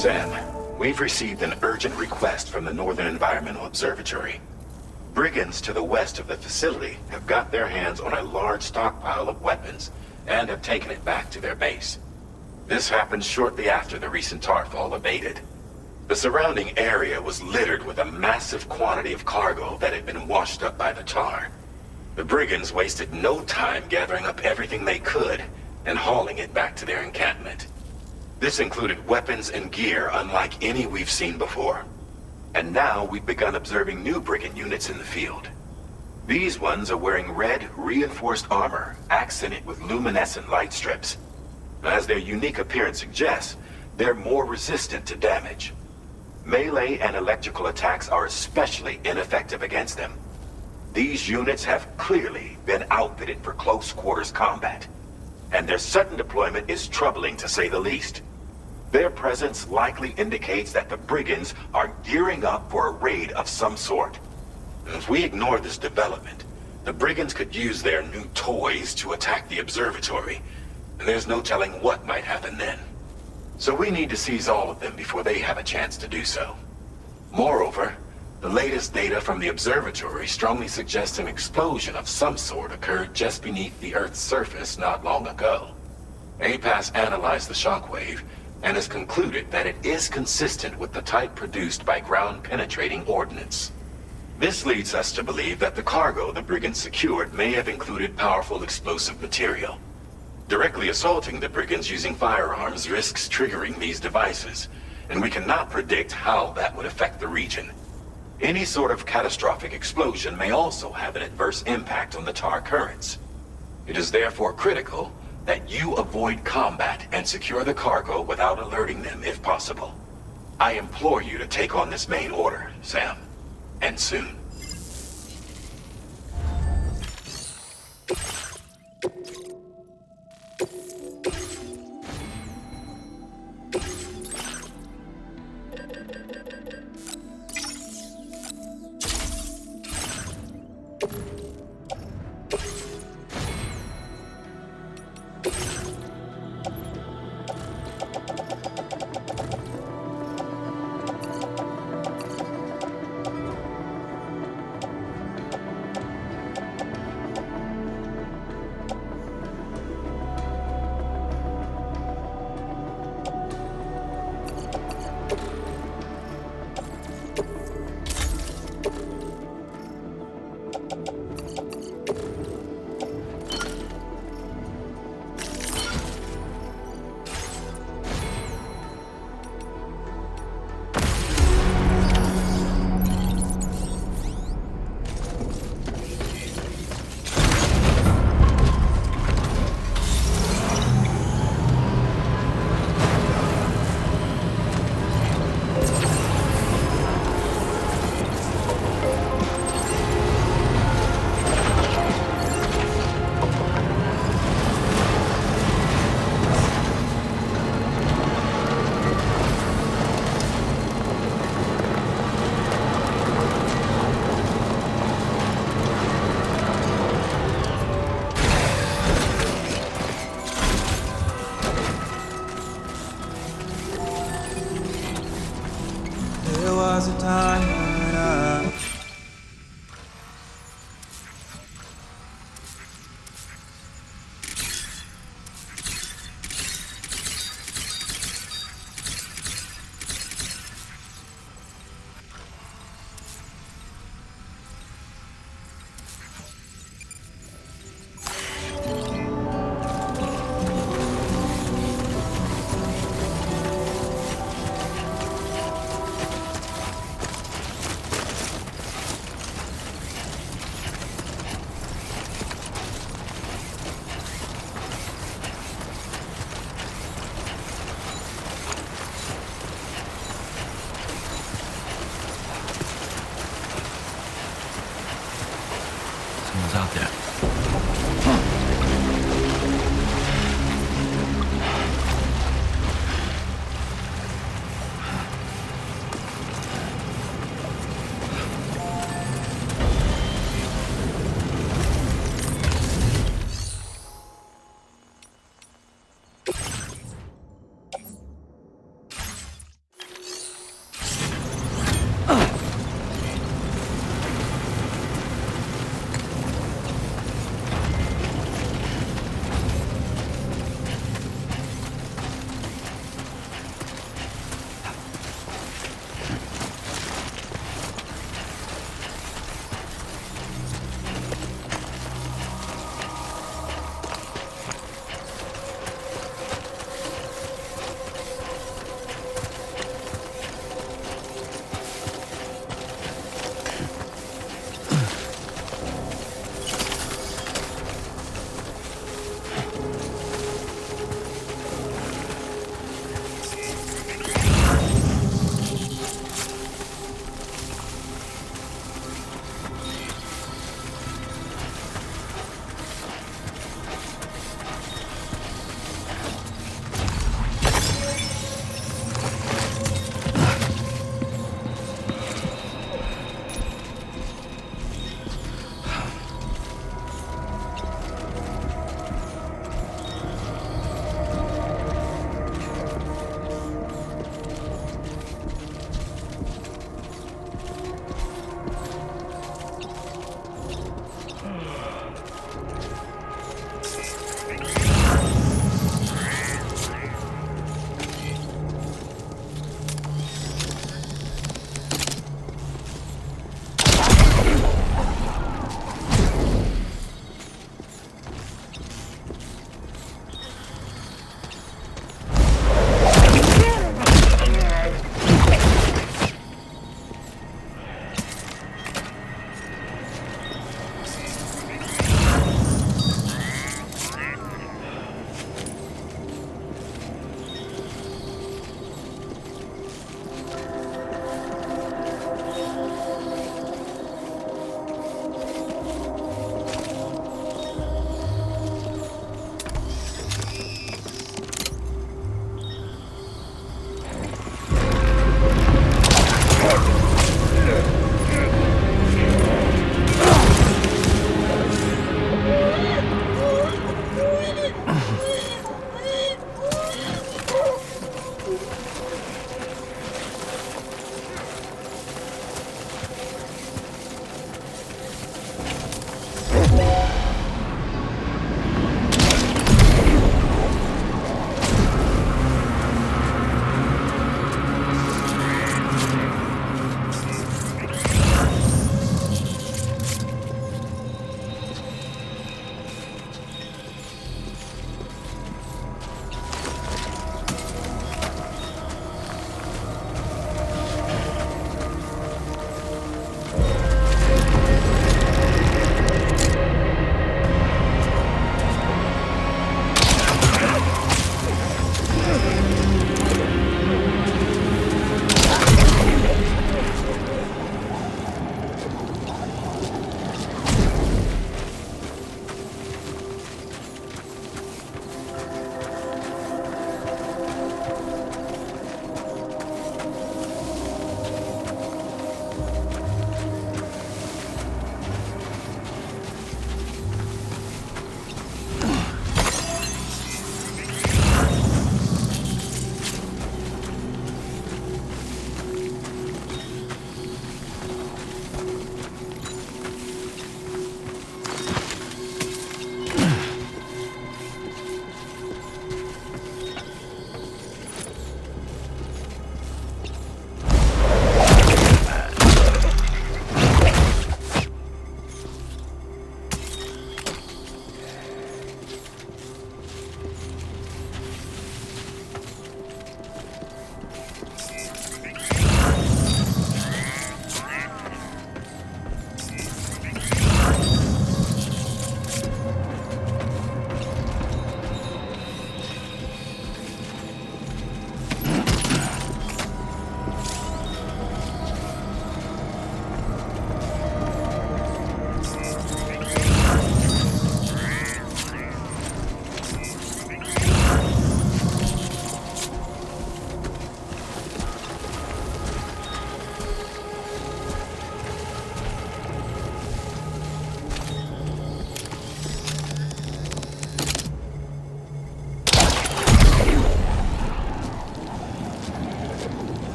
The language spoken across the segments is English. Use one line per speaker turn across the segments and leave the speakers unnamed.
Sam, we've received an urgent request from the Northern Environmental Observatory. Brigands to the west of the facility have got their hands on a large stockpile of weapons and have taken it back to their base. This happened shortly after the recent Tarfall abated. The surrounding area was littered with a massive quantity of cargo that had been washed up by the tar. The brigands wasted no time gathering up everything they could and hauling it back to their encampment. This included weapons and gear unlike any we've seen before. And now we've begun observing new brigand units in the field. These ones are wearing red, reinforced armor, accented with luminescent light strips. As their unique appearance suggests, they're more resistant to damage. Melee and electrical attacks are especially ineffective against them. These units have clearly been outfitted for close quarters combat, and their sudden deployment is troubling to say the least. Their presence likely indicates that the brigands are gearing up for a raid of some sort. If we ignore this development, the brigands could use their new toys to attack the observatory, and there's no telling what might happen then. So we need to seize all of them before they have a chance to do so. Moreover, the latest data from the observatory strongly suggests an explosion of some sort occurred just beneath the Earth's surface not long ago. APAS analyzed the shockwave and has concluded that it is consistent with the type produced by ground-penetrating ordnance. This leads us to believe that the cargo the brigands secured may have included powerful explosive material. Directly assaulting the brigands using firearms risks triggering these devices, and we cannot predict how that would affect the region. Any sort of catastrophic explosion may also have an adverse impact on the tar currents. It is therefore critical that you avoid combat and secure the cargo without alerting them if possible. I implore you to take on this main order, Sam, and soon.
Out there.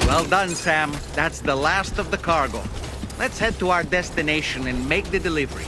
Well done, Sam. That's the last of the cargo. Let's head to our destination and make the delivery.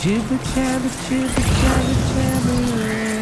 Jibber jabber, jibber jabber, jabbering.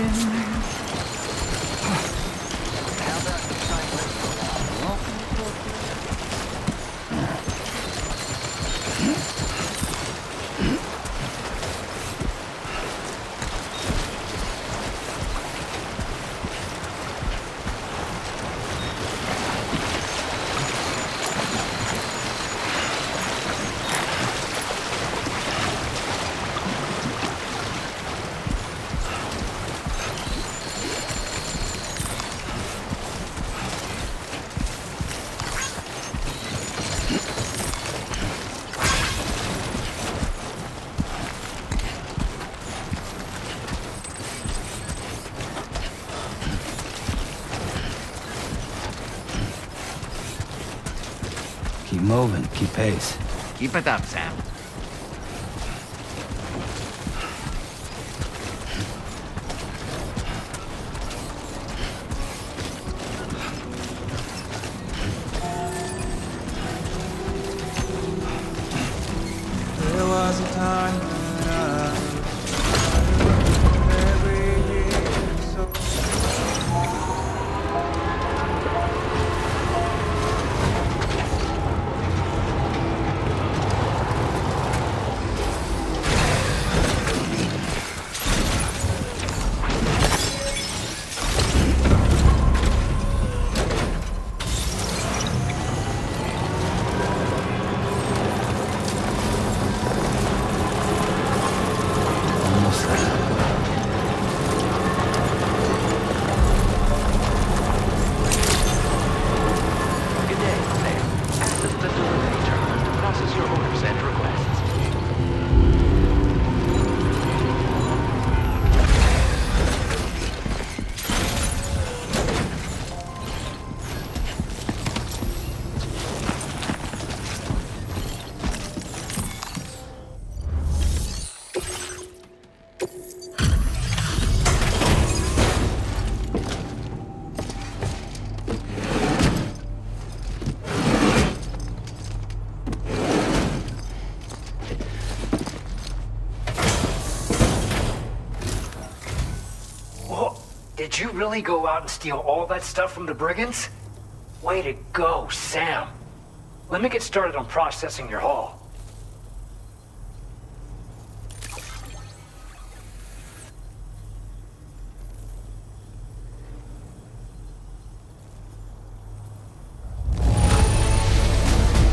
Keep moving, keep pace.
Keep it up, Sam.
There was a time when every year so
Did you really go out and steal all that stuff from the brigands? Way to go, Sam. Let me get started on processing your haul.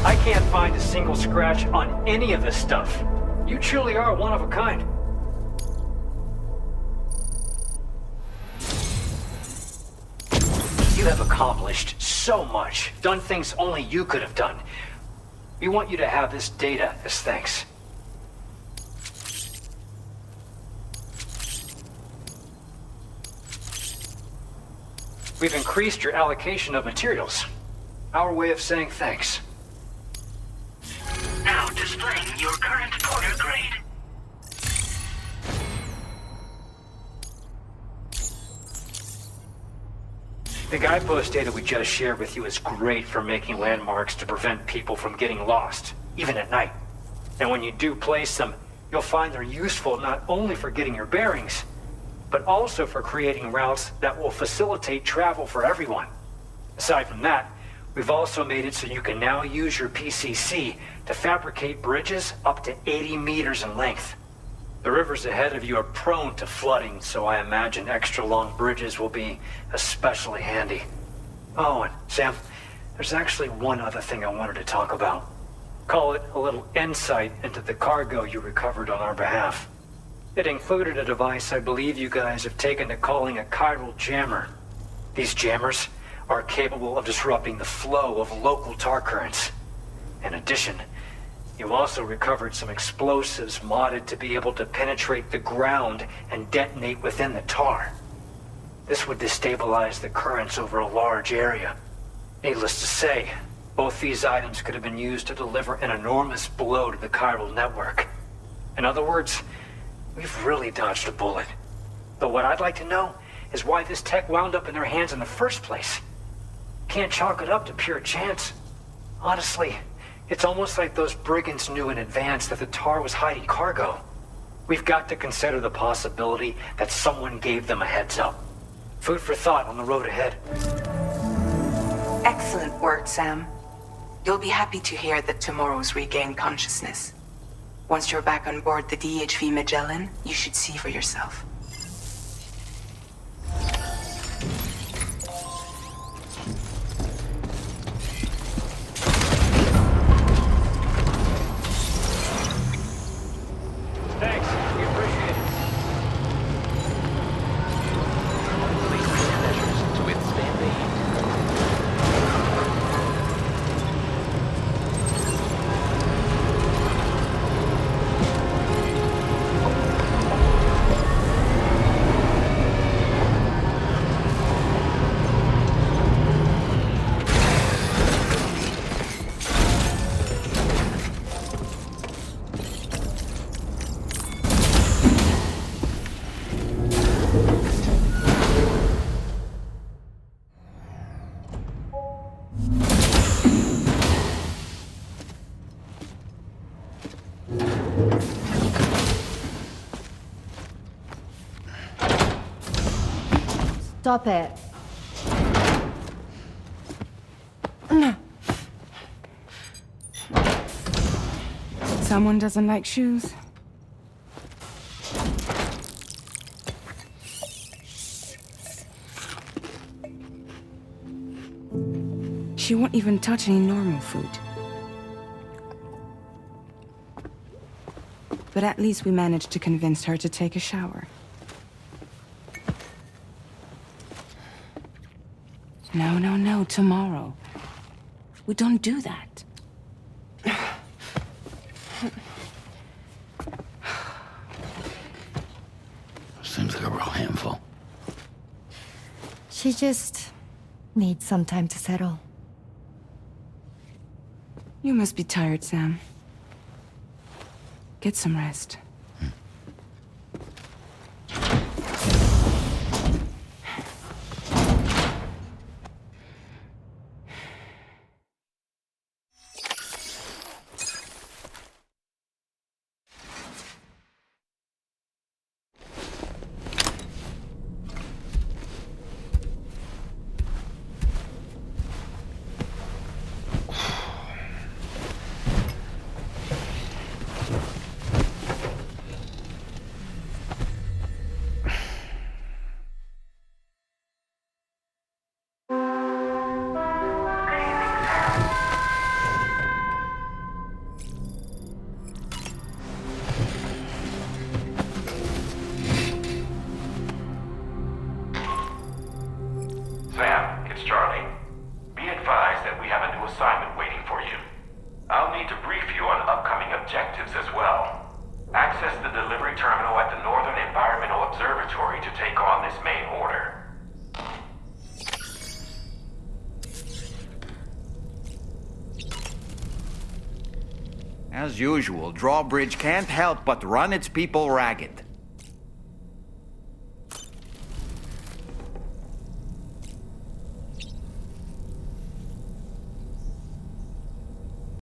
I can't find a single scratch on any of this stuff. You truly are one of a kind. You have accomplished so much, done things only you could have done. We want you to have this data as thanks. We've increased your allocation of materials. Our way of saying thanks.
Now displaying your current order grade.
The guidepost data we just shared with you is great for making landmarks to prevent people from getting lost, even at night. And when you do place them, you'll find they're useful not only for getting your bearings, but also for creating routes that will facilitate travel for everyone. Aside from that, we've also made it so you can now use your PCC to fabricate bridges up to 80 meters in length. The rivers ahead of you are prone to flooding, so I imagine extra long bridges will be especially handy. Oh, and Sam, there's actually one other thing I wanted to talk about. Call it a little insight into the cargo you recovered on our behalf. It included a device I believe you guys have taken to calling a chiral jammer. These jammers are capable of disrupting the flow of local tar currents. In addition, you also recovered some explosives modded to be able to penetrate the ground and detonate within the tar. This would destabilize the currents over a large area. Needless to say, both these items could have been used to deliver an enormous blow to the chiral network. In other words, we've really dodged a bullet. But what I'd like to know is why this tech wound up in their hands in the first place. Can't chalk it up to pure chance. Honestly, it's almost like those brigands knew in advance that the tar was hiding cargo. We've got to consider the possibility that someone gave them a heads up. Food for thought on the road ahead.
Excellent work, Sam. You'll be happy to hear that tomorrow's regained consciousness. Once you're back on board the DHV Magellan, you should see for yourself.
Thanks. We appreciate it.
Measures to withstand the heat.
Stop it.
Someone doesn't like shoes? She won't even touch any normal food. But at least we managed to convince her to take a shower. No, tomorrow. We don't do that.
Seems like a real handful.
She just needs some time to settle.
You must be tired, Sam. Get some rest.
Sam, it's Charlie. Be advised that we have a new assignment waiting for you. I'll need to brief you on upcoming objectives as well. Access the delivery terminal at the Northern Environmental Observatory to take on this main order.
As usual, Drawbridge can't help but run its people ragged.